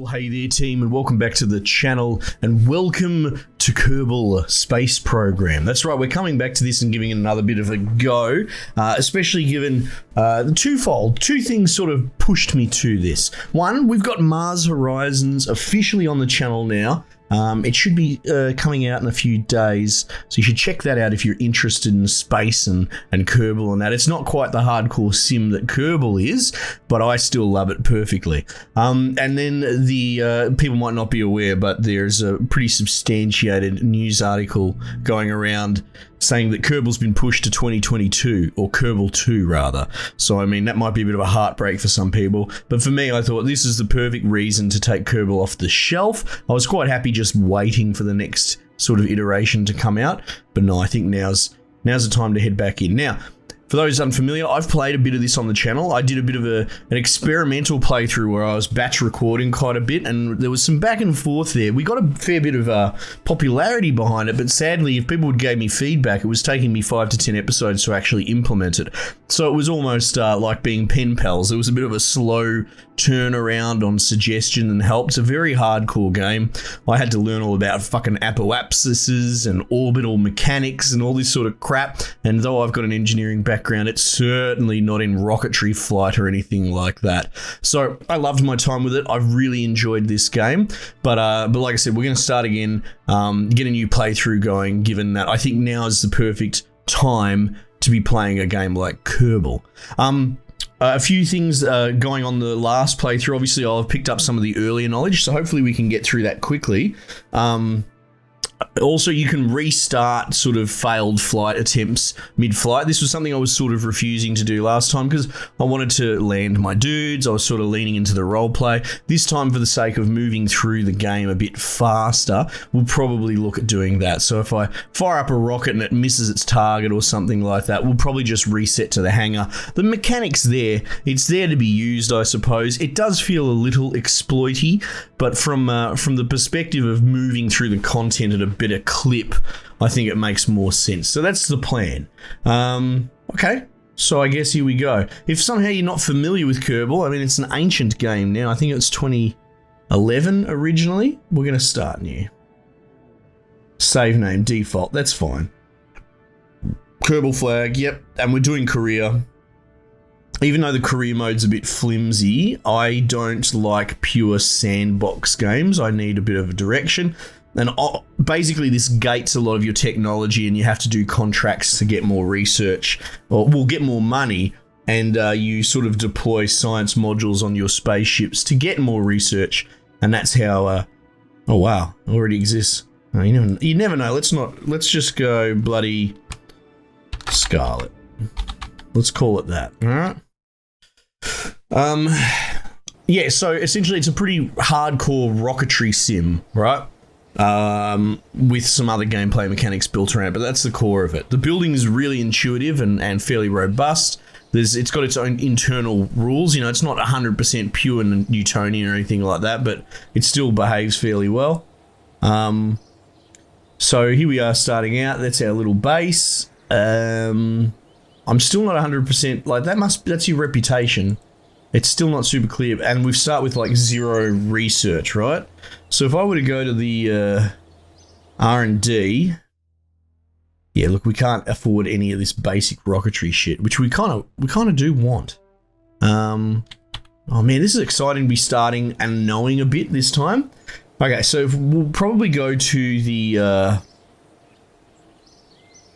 Well, hey there team, and welcome back to the channel, and welcome to Kerbal Space Program. That's right, we're coming back to this and giving it another bit of a go, especially given twofold. Two things sort of pushed me to this. One, we've got Mars Horizons officially on the channel now. It should be coming out in a few days, so you should check that out if you're interested in space and Kerbal and that. It's not quite the hardcore sim that Kerbal is, but I still love it perfectly. And then the people might not be aware, but there's a pretty substantiated news article going around saying that Kerbal's been pushed to 2022, or Kerbal 2 rather. So I mean, that might be a bit of a heartbreak for some people, but for me, I thought this is the perfect reason to take Kerbal off the shelf. I was quite happy just waiting for the next sort of iteration to come out, but no, I think now's the time to head back in. Now, for those unfamiliar, I've played a bit of this on the channel. I did a bit of an experimental playthrough where I was batch recording quite a bit, and there was some back and forth there. We got a fair bit of popularity behind it, but sadly, if people gave me feedback, it was taking me 5 to 10 episodes to actually implement it. So it was almost like being pen pals. It was a bit of a slow turnaround on suggestion and help. It's a very hardcore game. I had to learn all about fucking apoapsises and orbital mechanics and all this sort of crap, and though I've got an engineering background, it's certainly not in rocketry flight or anything like that. So I loved my time with it. I've really enjoyed this game, but like I said, we're going to start again, get a new playthrough going, given that I think now is the perfect time to be playing a game like Kerbal. A few things going on the last playthrough. Obviously, I'll have picked up some of the earlier knowledge, so hopefully we can get through that quickly. Also, you can restart sort of failed flight attempts mid-flight. This was something I was sort of refusing to do last time because I wanted to land my dudes. I was sort of leaning into the role play. This time, for the sake of moving through the game a bit faster, we'll probably look at doing that. So if I fire up a rocket and it misses its target or something like that, we'll probably just reset to the hangar. The mechanic's there. It's there to be used, I suppose. It does feel a little exploity, but from the perspective of moving through the content at a better clip, I think it makes more sense. So that's the plan. Okay, so I guess here we go. If somehow you're not familiar with Kerbal, I mean, it's an ancient game now. I think it's 2011 originally. We're going to start new. Save name, default, that's fine. Kerbal flag, yep, and we're doing career. Even though the career mode's a bit flimsy, I don't like pure sandbox games. I need a bit of a direction. And basically this gates a lot of your technology, and you have to do contracts to get more research, or will get more money, and you sort of deploy science modules on your spaceships to get more research, and that's how, oh wow, it already exists. Oh, you never know. Let's just go bloody Scarlet. Let's call it that, all right? Yeah, so essentially it's a pretty hardcore rocketry sim, right? With some other gameplay mechanics built around it, but that's the core of it. The building is really intuitive and fairly robust. It's got its own internal rules. You know, it's not 100% pure and Newtonian or anything like that, but it still behaves fairly well. So here we are starting out. That's our little base. I'm still not 100%, like that's your reputation. It's still not super clear, and we start with like 0 research, right? So if I were to go to the R&D, yeah, look, we can't afford any of this basic rocketry shit, which we kind of do want. Oh man, this is exciting to be starting and knowing a bit this time. Okay, so we'll probably go to the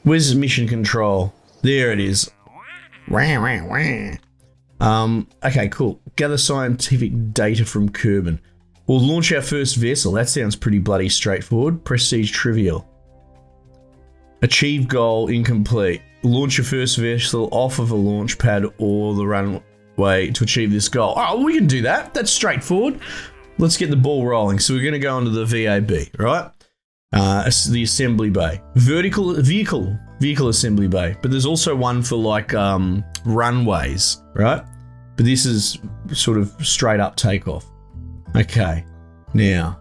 where's mission control? There it is. Okay, cool. Gather scientific data from Kerbal. We'll launch our first vessel. That sounds pretty bloody straightforward. Prestige trivial. Achieve goal incomplete. Launch your first vessel off of a launch pad or the runway to achieve this goal. Oh, we can do that. That's straightforward. Let's get the ball rolling. So we're going to go into the VAB, right? The assembly bay. Vehicle assembly bay. But there's also one for like runways, right? But this is sort of straight up takeoff. Okay, now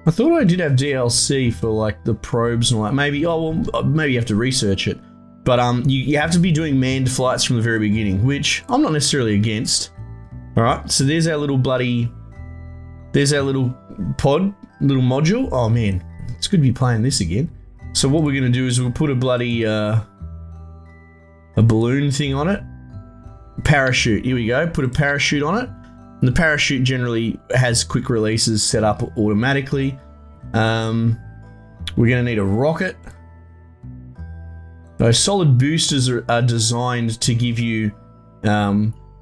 I thought I did have DLC for like the probes and all that. Maybe you have to research it. But you have to be doing manned flights from the very beginning, which I'm not necessarily against. All right, so there's our little pod, little module. Oh man, it's good to be playing this again. So what we're going to do is we'll put a bloody a balloon thing on it. Parachute, here we go. Put a parachute on it. And the parachute generally has quick releases set up automatically. We're going to need a rocket. Those solid boosters are designed to give you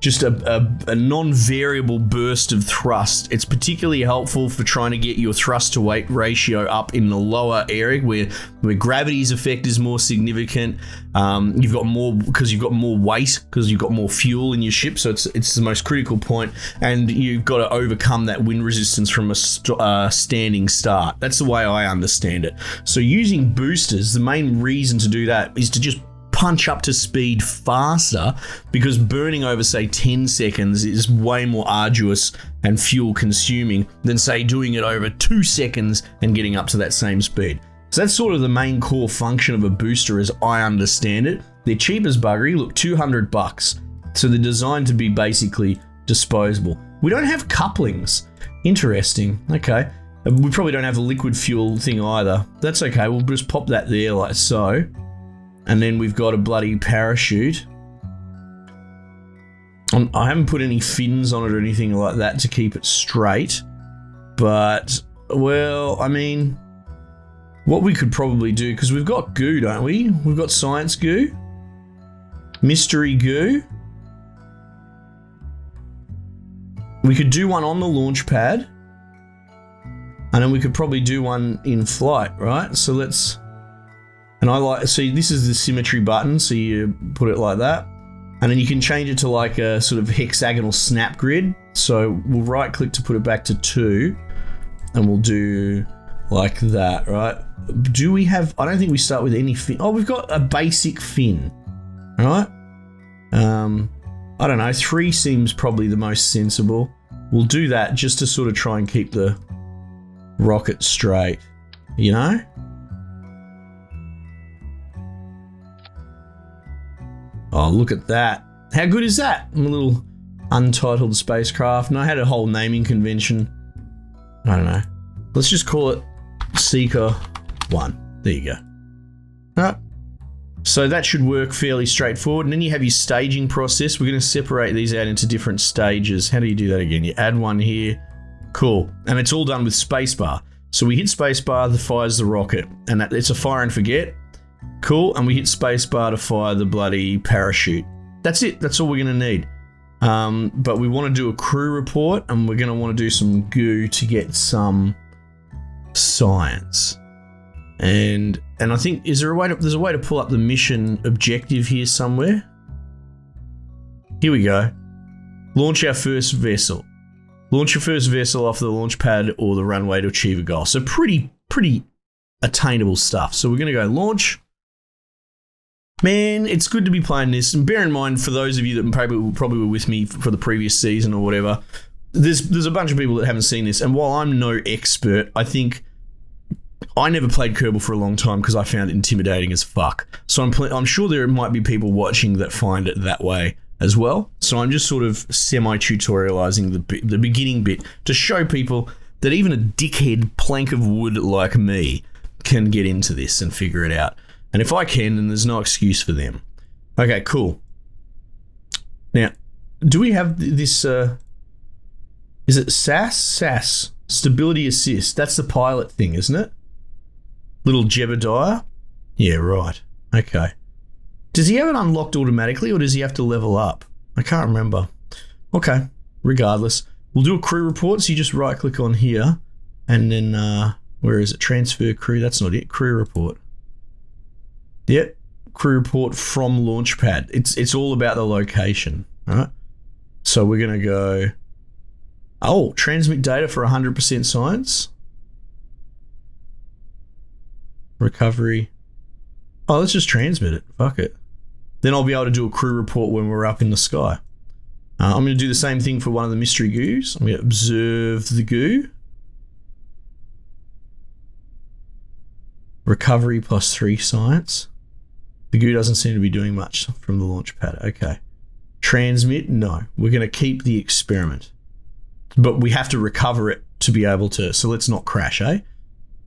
just a non-variable burst of thrust. It's particularly helpful for trying to get your thrust to weight ratio up in the lower area where gravity's effect is more significant. You've got more because you've got more weight because you've got more fuel in your ship, so it's the most critical point, and you've got to overcome that wind resistance from a standing start. That's the way I understand it. So using boosters, the main reason to do that is to just punch up to speed faster, because burning over say 10 seconds is way more arduous and fuel consuming than say doing it over 2 seconds and getting up to that same speed. So that's sort of the main core function of a booster as I understand it. They're cheap as buggery, look, $200. So they're designed to be basically disposable. We don't have couplings. Interesting. Okay. We probably don't have a liquid fuel thing either. That's okay, we'll just pop that there like so. And then we've got a bloody parachute. I haven't put any fins on it or anything like that to keep it straight. But, well, I mean, what we could probably do, because we've got goo, don't we? We've got science goo. Mystery goo. We could do one on the launch pad. And then we could probably do one in flight, right? So let's... And I like, see, this is the symmetry button, so you put it like that. And then you can change it to like a sort of hexagonal snap grid. So we'll right click to put it back to 2. And we'll do like that, right? Do we have, I don't think we start with any fin. Oh, we've got a basic fin, right? I don't know, 3 seems probably the most sensible. We'll do that just to sort of try and keep the rocket straight, you know? Oh, look at that. How good is that? I'm a little untitled spacecraft. And I had a whole naming convention. I don't know. Let's just call it Seeker 1. There you go. All right. So that should work fairly straightforward. And then you have your staging process. We're going to separate these out into different stages. How do you do that again? You add one here. Cool. And it's all done with spacebar. So we hit spacebar, that fires the rocket. And it's a fire and forget. Cool, and we hit spacebar to fire the bloody parachute. That's it, that's all we're gonna need. But we wanna do a crew report, and we're gonna wanna do some goo to get some science. And I think, there's a way to pull up the mission objective here somewhere. Here we go. Launch our first vessel. Launch your first vessel off the launch pad or the runway to achieve a goal. So pretty attainable stuff. So we're gonna go launch. Man, it's good to be playing this. And bear in mind, for those of you that probably were with me for the previous season or whatever, there's a bunch of people that haven't seen this. And while I'm no expert, I think I never played Kerbal for a long time because I found it intimidating as fuck. So I'm sure there might be people watching that find it that way as well. So I'm just sort of semi-tutorializing the beginning bit to show people that even a dickhead plank of wood like me can get into this and figure it out. And if I can, then there's no excuse for them. Okay, cool. Now, do we have this, is it SAS? SAS, Stability Assist. That's the pilot thing, isn't it? Little Jebediah? Yeah, right. Okay. Does he have it unlocked automatically, or does he have to level up? I can't remember. Okay, regardless. We'll do a crew report, so you just right-click on here, and then, where is it? Transfer crew, that's not it. Crew report. Yep, crew report from Launchpad. It's all about the location, all right? So we're going to go, oh, transmit data for 100% science. Recovery. Oh, let's just transmit it. Fuck it. Then I'll be able to do a crew report when we're up in the sky. I'm going to do the same thing for one of the mystery goos. I'm going to observe the goo. Recovery +3 science. The goo doesn't seem to be doing much from the launch pad. Okay. Transmit? No. We're going to keep the experiment. But we have to recover it to be able to. So let's not crash, eh?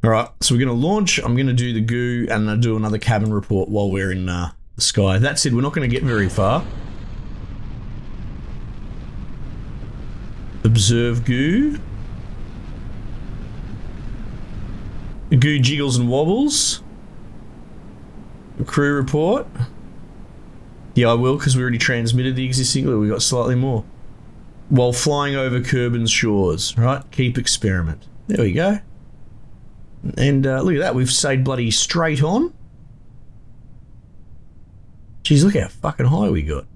All right. So we're going to launch. I'm going to do the goo and I'll do another cabin report while we're in the sky. That said, we're not going to get very far. Observe goo. Goo jiggles and wobbles. Crew report. Yeah, I will, because we already transmitted the existing. Look, we got slightly more. While flying over Kerbal shores, right? Keep experiment. There we go. And look at that, we've stayed bloody straight on. Jeez, look how fucking high we got.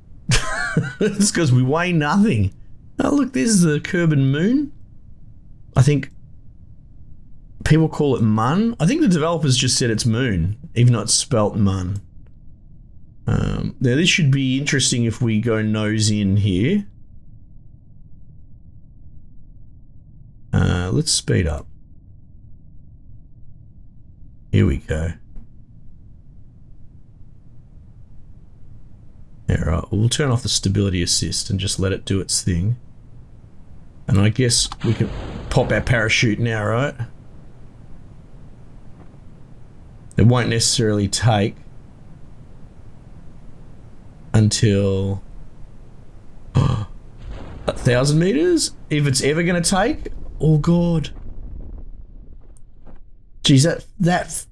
It's because we weigh nothing. Oh, look, there's the Kerbal moon. I think people call it Mun. I think the developers just said it's moon, even though it's spelt Mun. Now this should be interesting if we go nose in here. Let's speed up. Here we go. Yeah, right. We'll turn off the stability assist and just let it do its thing. And I guess we can pop our parachute now, right? It won't necessarily take until 1,000 meters, if it's ever going to take. Oh god. Geez, that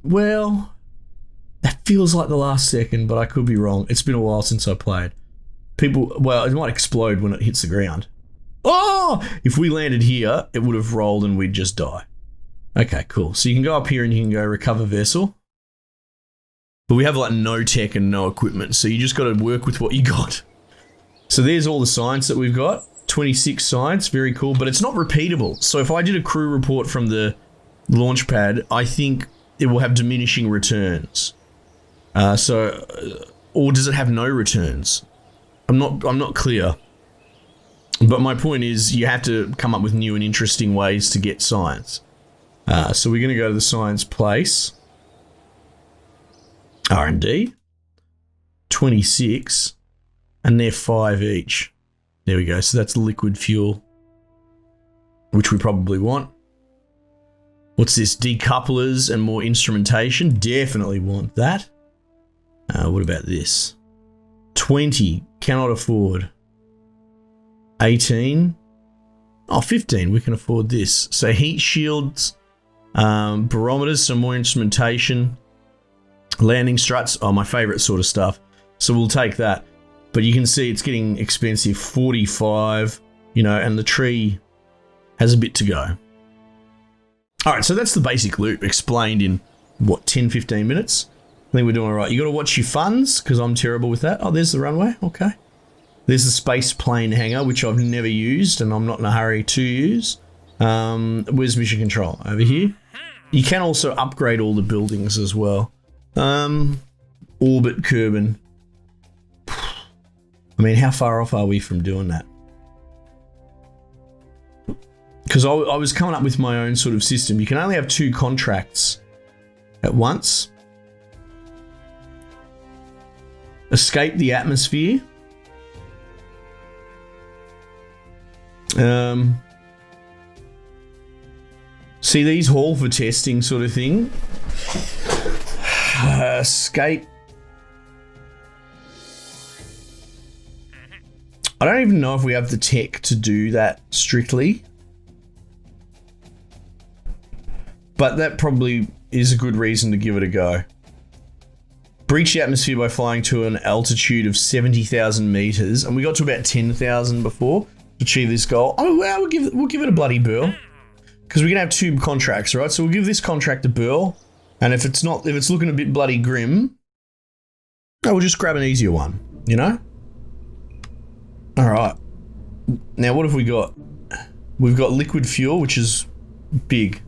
feels like the last second, but I could be wrong. It's been a while since I played. Well, it might explode when it hits the ground. Oh! If we landed here, it would have rolled and we'd just die. Okay, cool. So you can go up here and you can go recover vessel. But we have like no tech and no equipment, so you just got to work with what you got. So there's all the science that we've got. 26 science, very cool, but it's not repeatable. So if I did a crew report from the launch pad, I think it will have diminishing returns. Or does it have no returns? I'm not clear. But my point is, you have to come up with new and interesting ways to get science. So we're going to go to the science place. R&D. 26. And they're 5 each. There we go. So that's liquid fuel, which we probably want. What's this? Decouplers and more instrumentation. Definitely want that. What about this? 20. Cannot afford. 18. Oh, 15. We can afford this. So heat shields, barometers, some more instrumentation, landing struts. Oh, my favorite sort of stuff. So we'll take that. But you can see it's getting expensive. 45, and the tree has a bit to go. All right, so that's the basic loop explained in, 10, 15 minutes? I think we're doing all right. You got to watch your funds, because I'm terrible with that. Oh, there's the runway. Okay. There's the space plane hangar, which I've never used, and I'm not in a hurry to use. Where's mission control? Over here. You can also upgrade all the buildings as well. Orbit Kerbal. I mean, how far off are we from doing that? Because I was coming up with my own sort of system. You can only have 2 contracts at once. Escape the atmosphere. See these haul for testing sort of thing. Escape. I don't even know if we have the tech to do that strictly. But that probably is a good reason to give it a go. Breach the atmosphere by flying to an altitude of 70,000 meters. And we got to about 10,000 before to achieve this goal. Oh, well, we'll give it a bloody burl. Because we're going to have 2 contracts, right? So we'll give this contract a burl. And if it's looking a bit bloody grim, we'll just grab an easier one, All right. Now, what have we got? We've got liquid fuel, which is big.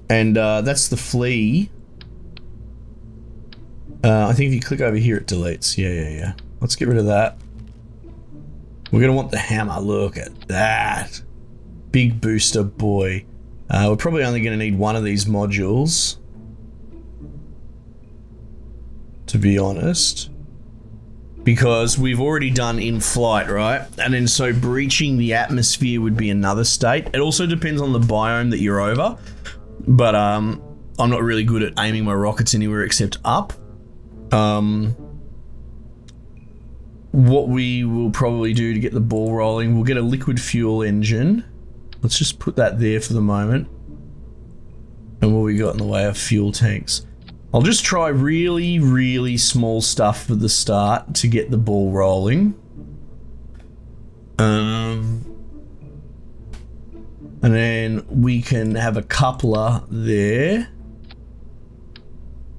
And that's the flea. I think if you click over here, it deletes. Yeah. Let's get rid of that. We're going to want the hammer. Look at that. Big booster boy. We're probably only going to need one of these modules, to be honest. because we've already done in flight, right? And then so breaching the atmosphere would be another state. It also depends on the biome that you're over, but I'm not really good at aiming my rockets anywhere except up. What we will probably do to get the ball rolling, we'll get a liquid fuel engine. Let's just put that there for the moment. And what we got in the way of fuel tanks. I'll just try really, really small stuff for the start to get the ball rolling. And then we can have a coupler there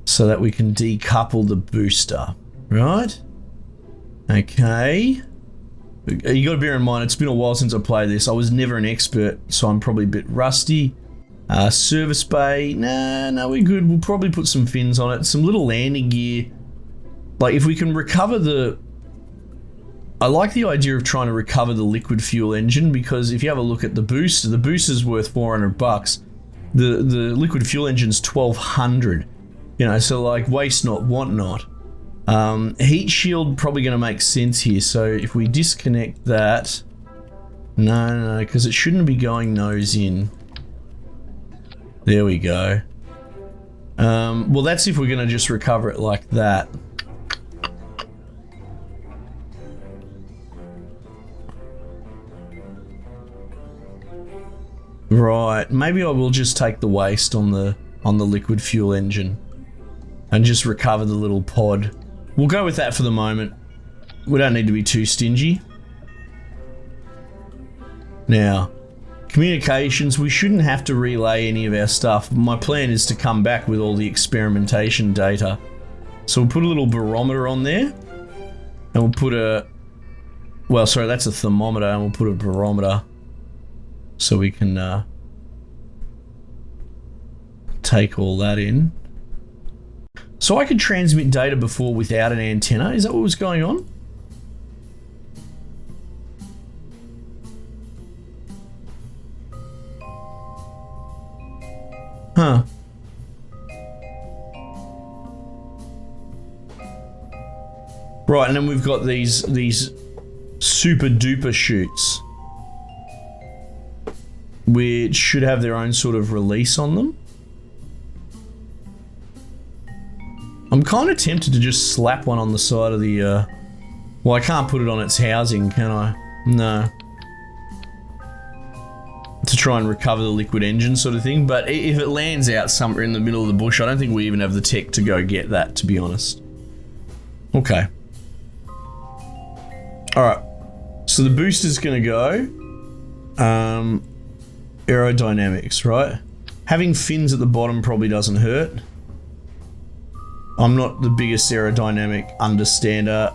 so that we can decouple the booster, right? Okay. You got to bear in mind, it's been a while since I played this. I was never an expert, so I'm probably a bit rusty. Service bay, no, we're good. We'll probably put some fins on it, some little landing gear. Like if we can recover the... I like the idea of trying to recover the liquid fuel engine, because if you have a look at the booster's worth $400. The liquid fuel engine's $1,200. You know, so like waste not, want not. Heat shield probably going to make sense here. So if we disconnect that, no, because it shouldn't be going nose in. There we go. Well, that's if we're going to just recover it like that. Right, maybe I will just take the waste on the liquid fuel engine and just recover the little pod. We'll go with that for the moment. We don't need to be too stingy. Now, communications, we shouldn't have to relay any of our stuff. My plan is to come back with all the experimentation data. So we'll put a little barometer on there. And we'll put a... Well, sorry, that's a thermometer, and we'll put a barometer. So we can take all that in. So I could transmit data before without an antenna. Is that what was going on? Huh. Right, and then we've got these super duper chutes, which should have their own sort of release on them. I'm kind of tempted to just slap one on the side of the, well, I can't put it on its housing, can I? No. To try and recover the liquid engine sort of thing, but if it lands out somewhere in the middle of the bush, I don't think we even have the tech to go get that, to be honest. Okay. Alright. So the booster's gonna go, aerodynamics, right? Having fins at the bottom probably doesn't hurt. I'm not the biggest aerodynamic understander.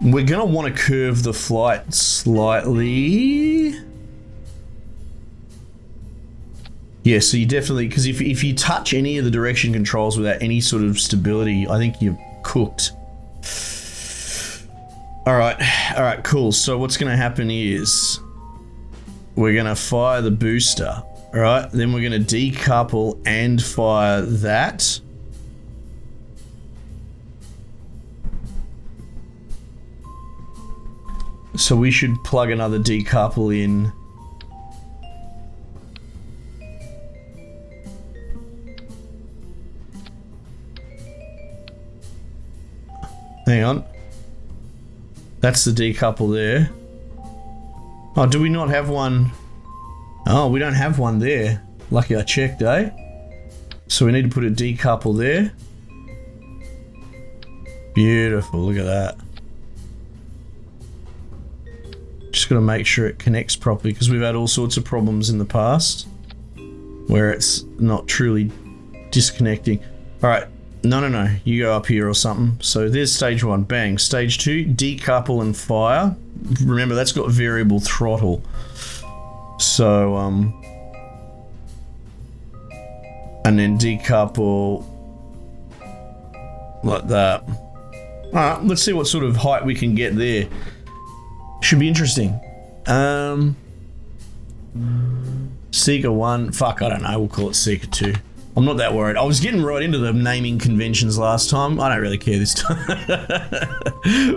We're gonna want to curve the flight slightly. Yeah, so you definitely, because if you touch any of the direction controls without any sort of stability, I think you're cooked. Alright, cool. So what's gonna happen is we're gonna fire the booster, alright? Then we're gonna decouple and fire that. So we should plug another decouple in. Hang on. That's the decouple there. Oh, do we not have one? Oh, we don't have one there. Lucky I checked, eh? So we need to put a decouple there. Beautiful, look at that. Just got to make sure it connects properly, because we've had all sorts of problems in the past where it's not truly disconnecting. Alright, no, you go up here or something. So there's stage 1, bang. Stage 2, decouple and fire. Remember, that's got variable throttle. So, and then decouple like that. Alright, let's see what sort of height we can get there. Should be interesting. Seeker 1, fuck, I don't know, we'll call it Seeker 2. I'm not that worried. I was getting right into the naming conventions last time. I don't really care this time.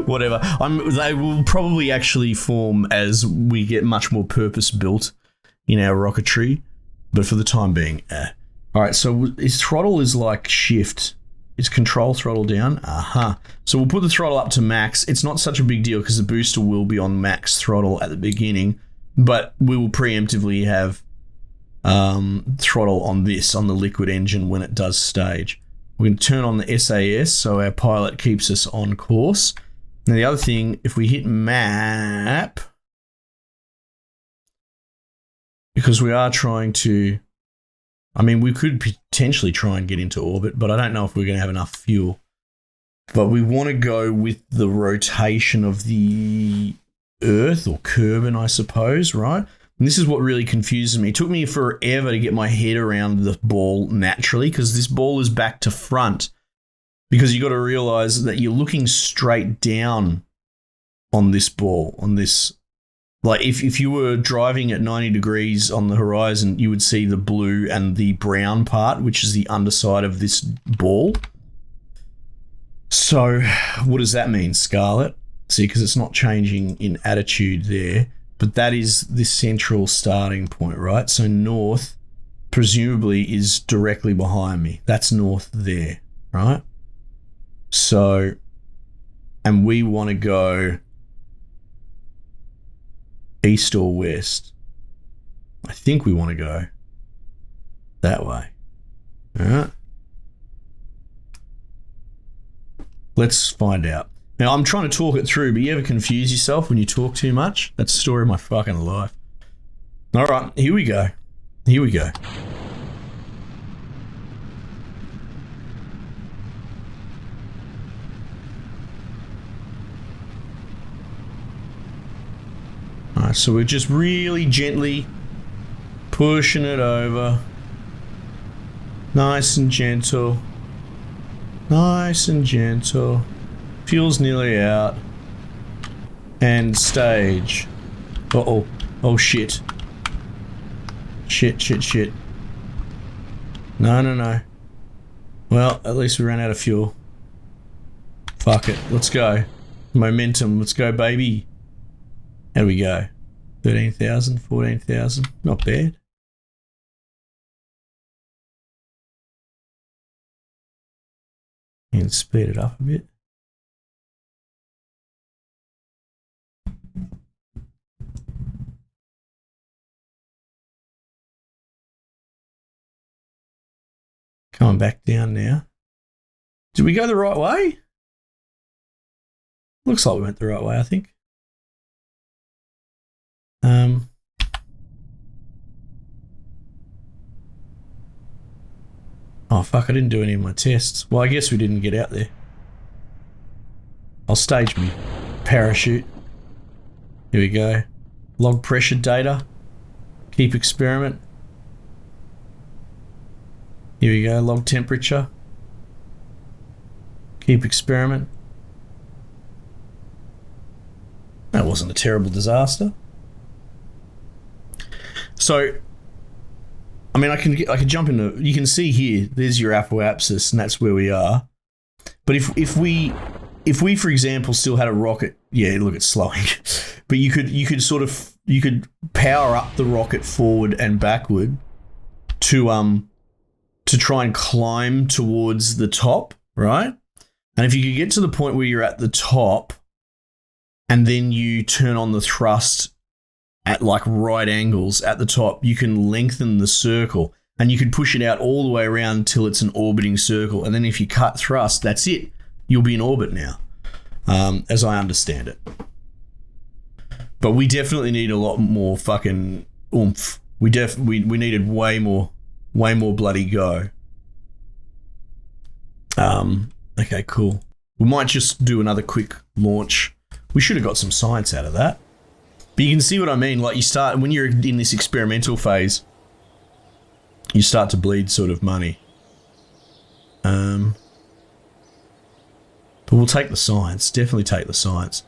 Whatever. They will probably actually form as we get much more purpose-built in our rocketry. But for the time being, All right, so his throttle is like shift. It's control throttle down. So we'll put the throttle up to max. It's not such a big deal because the booster will be on max throttle at the beginning. But we will preemptively have throttle on the liquid engine when it does stage. We're going to turn on the SAS so our pilot keeps us on course. Now the other thing, if we hit map, because we are trying to, I mean, we could potentially try and get into orbit, but I don't know if we're going to have enough fuel. But we want to go with the rotation of the Earth, or Kerbal, I suppose, right? And this is what really confuses me. It took me forever to get my head around the ball naturally, because this ball is back to front. Because you got to realize that you're looking straight down on this ball, on this. Like if you were driving at 90 degrees on the horizon, you would see the blue and the brown part, which is the underside of this ball. So what does that mean, Scarlet? See, because it's not changing in attitude there, but that is the central starting point, right? So north, presumably, is directly behind me. That's north there, right? So, and we want to go east or west. I think we want to go that way. All right. Let's find out. Now, I'm trying to talk it through, but you ever confuse yourself when you talk too much? That's the story of my fucking life. All right, here we go. Here we go. All right, so we're just really gently pushing it over. Nice and gentle. Nice and gentle. Fuel's nearly out. And stage. Uh-oh. Oh, shit. Shit. No. Well, at least we ran out of fuel. Fuck it. Let's go. Momentum. Let's go, baby. How we go? 13,000, 14,000. Not bad. And speed it up a bit. Coming back down now. Did we go the right way? Looks like we went the right way, I think. Oh, fuck, I didn't do any of my tests. Well, I guess we didn't get out there. I'll stage me parachute. Here we go. Log pressure data. Keep experiment. Here we go. Log temperature. Keep experiment. That wasn't a terrible disaster. So, I mean, I can jump into. You can see here. There's your apoapsis, and that's where we are. But if we, for example, still had a rocket, yeah, look, it's slowing. But you could power up the rocket forward and backward to try and climb towards the top, right? And if you could get to the point where you're at the top, and then you turn on the thrust at like right angles at the top, you can lengthen the circle and you can push it out all the way around until it's an orbiting circle. And then if you cut thrust, that's it. You'll be in orbit now, as I understand it. But we definitely need a lot more fucking oomph. We needed way more bloody go. Okay, cool. We might just do another quick launch. We should have got some science out of that. But you can see what I mean. Like, you start, when you're in this experimental phase, you start to bleed sort of money. But we'll take the science. Definitely take the science.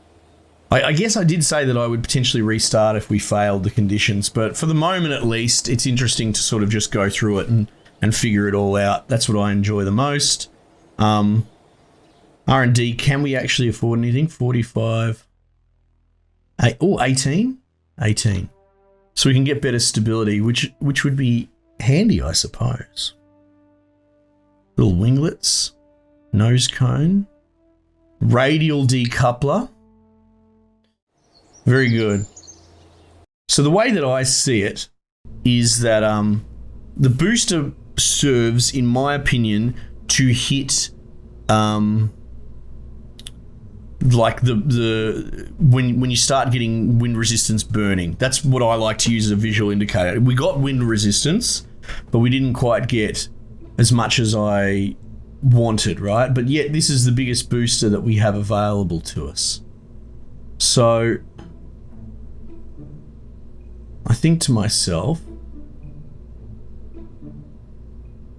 I guess I did say that I would potentially restart if we failed the conditions, but for the moment at least, it's interesting to sort of just go through it and and figure it all out. That's what I enjoy the most. R&D, can we actually afford anything? 45. 18? 18. So we can get better stability, which would be handy, I suppose. Little winglets, nose cone, radial decoupler. Very good. So the way that I see it is that the booster serves, in my opinion, to hit like the when you start getting wind resistance burning. That's what I like to use as a visual indicator. We got wind resistance, but we didn't quite get as much as I wanted, right? But yet this is the biggest booster that we have available to us. So I think to myself,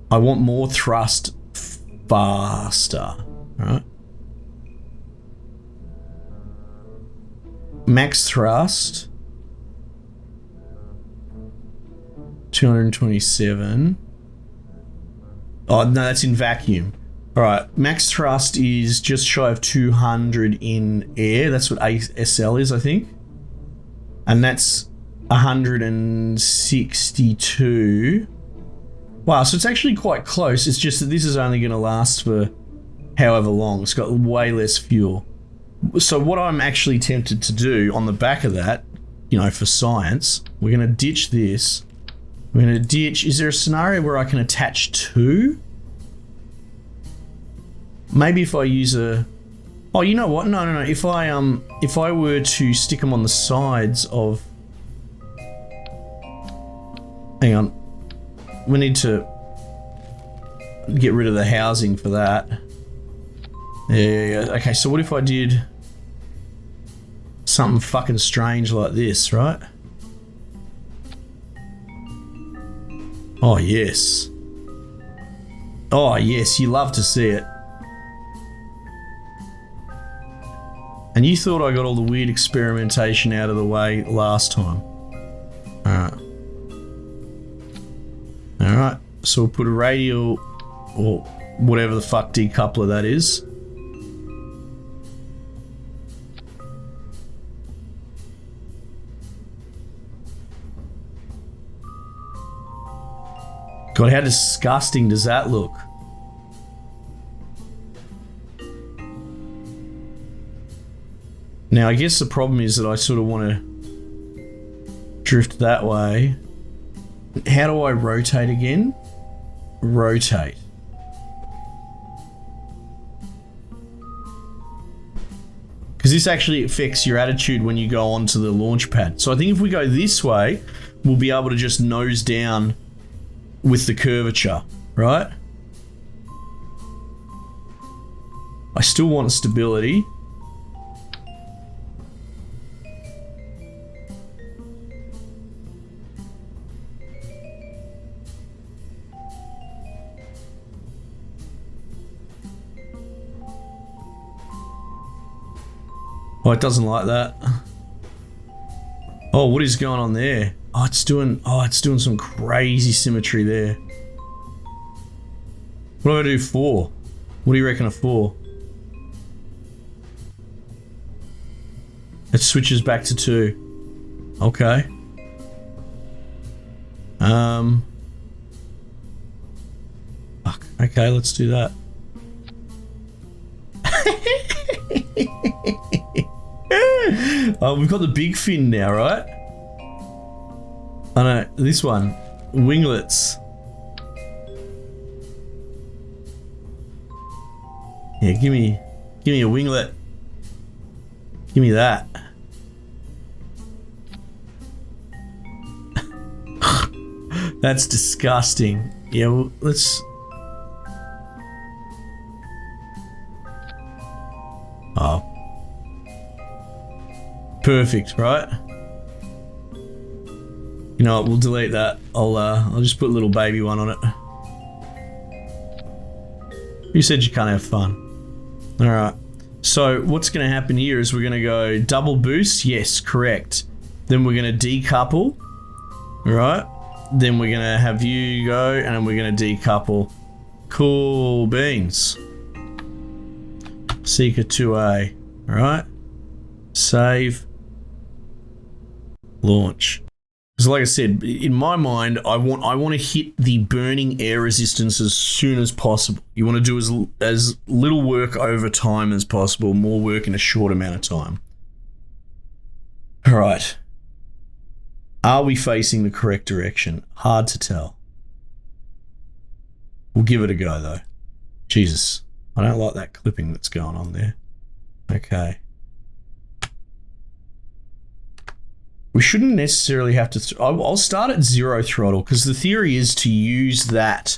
I want more thrust faster, right? Max thrust 227. Oh no, that's in vacuum. All right, max thrust is just shy of 200 in air. That's what ASL is, I think, and that's 162. Wow, so it's actually quite close. It's just that this is only going to last for however long. It's got way less fuel. So what I'm actually tempted to do on the back of that, you know, for science, we're going to ditch this. We're going to ditch... Is there a scenario where I can attach two? Maybe if I use a... Oh, you know what? No. If I were to stick them on the sides of... Hang on. We need to get rid of the housing for that. Yeah. Okay, so what if I did something fucking strange like this, right? Oh, yes. Oh, yes, you love to see it. And you thought I got all the weird experimentation out of the way last time. Alright, so we'll put a radial, or whatever the fuck decoupler that is. God, how disgusting does that look? Now, I guess the problem is that I sort of want to drift that way. How do I rotate again? Rotate. Because this actually affects your attitude when you go onto the launch pad. So I think if we go this way, we'll be able to just nose down with the curvature, right? I still want stability. Oh, it doesn't like that. Oh, what is going on there? Oh, it's doing some crazy symmetry there. What do I do 4? What do you reckon a 4? It switches back to 2. Okay. Fuck. Okay, let's do that. Oh, we've got the big fin now, right? Oh no, this one. Winglets. Yeah, give me a winglet. Give me that. That's disgusting. Yeah, well, let's... Oh. Perfect, right? You know what, we'll delete that. I'll just put a little baby one on it. You said you can't have fun. Alright. So what's going to happen here is we're going to go double boost. Yes, correct. Then we're going to decouple. Alright. then we're going to have you go, and then we're going to decouple. Cool beans. Seeker 2A. All right. Save. Launch. Because like I said, in my mind, I want to hit the burning air resistance as soon as possible. You want to do as little work over time as possible, more work in a short amount of time. All right. Are we facing the correct direction? Hard to tell. We'll give it a go though. Jesus, I don't like that clipping that's going on there. Okay. We shouldn't necessarily have to... I'll start at 0 throttle, because the theory is to use that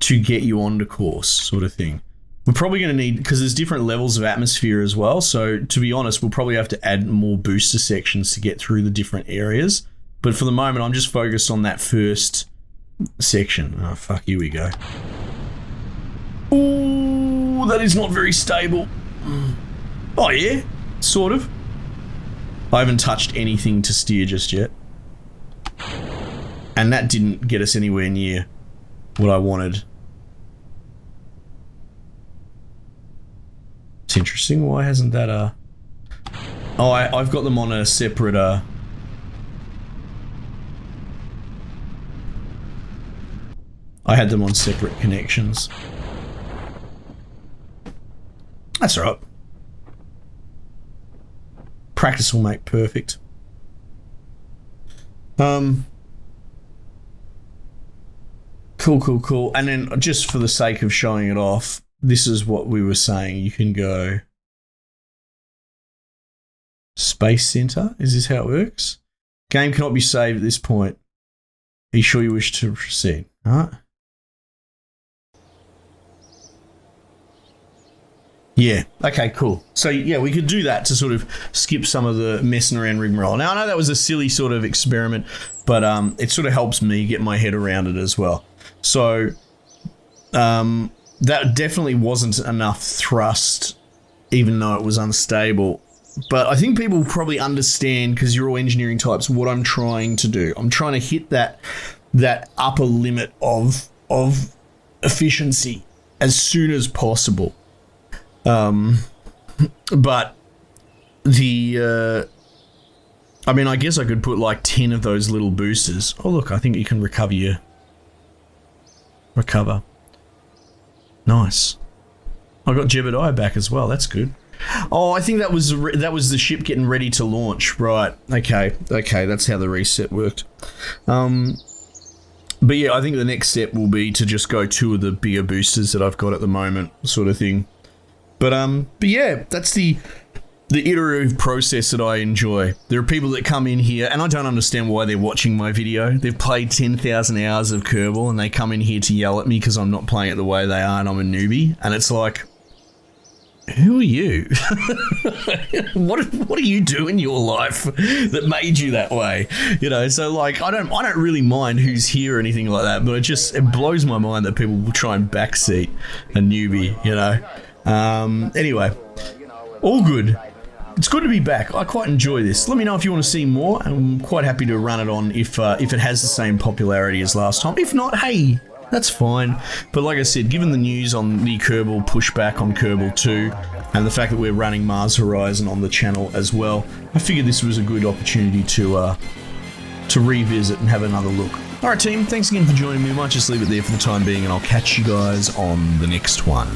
to get you onto course, sort of thing. We're probably going to need... because there's different levels of atmosphere as well, so to be honest, we'll probably have to add more booster sections to get through the different areas. But for the moment, I'm just focused on that first section. Oh, fuck, here we go. Ooh, that is not very stable. Oh, yeah, sort of. I haven't touched anything to steer just yet. And that didn't get us anywhere near what I wanted. It's interesting. Why hasn't that, Oh, I've got them on a separate, I had them on separate connections. That's all right. Practice will make perfect. Cool. And then just for the sake of showing it off, this is what we were saying. You can go Space Center. Is this how it works? Game cannot be saved at this point. Are you sure you wish to proceed? All right. Yeah, okay, cool. So yeah, we could do that to sort of skip some of the messing around rigmarole. Now I know that was a silly sort of experiment, but it sort of helps me get my head around it as well. So that definitely wasn't enough thrust, even though it was unstable. But I think people probably understand, because you're all engineering types, what I'm trying to do. I'm trying to hit that upper limit of efficiency as soon as possible. But the, I mean, I guess I could put like 10 of those little boosters. Oh, look, I think you can recover. Nice. I got Jebediah back as well. That's good. Oh, I think that was the ship getting ready to launch. Right. Okay. That's how the reset worked. But yeah, I think the next step will be to just go 2 of the bigger boosters that I've got at the moment, sort of thing. But yeah, that's the iterative process that I enjoy. There are people that come in here, and I don't understand why they're watching my video. They've played 10,000 hours of Kerbal, and they come in here to yell at me because I'm not playing it the way they are, and I'm a newbie. And it's like, who are you? What do you do in your life that made you that way? You know, so like, I don't really mind who's here or anything like that, but it blows my mind that people will try and backseat a newbie, you know. Anyway, all good. It's good to be back. I quite enjoy this. Let me know if you want to see more, and I'm quite happy to run it on if it has the same popularity as last time. If not, hey, that's fine. But like I said, given the news on the Kerbal pushback on Kerbal 2 and the fact that we're running Mars Horizon on the channel as well, I figured this was a good opportunity to revisit and have another look. Alright team, thanks again for joining me. I might just leave it there for the time being, and I'll catch you guys on the next one.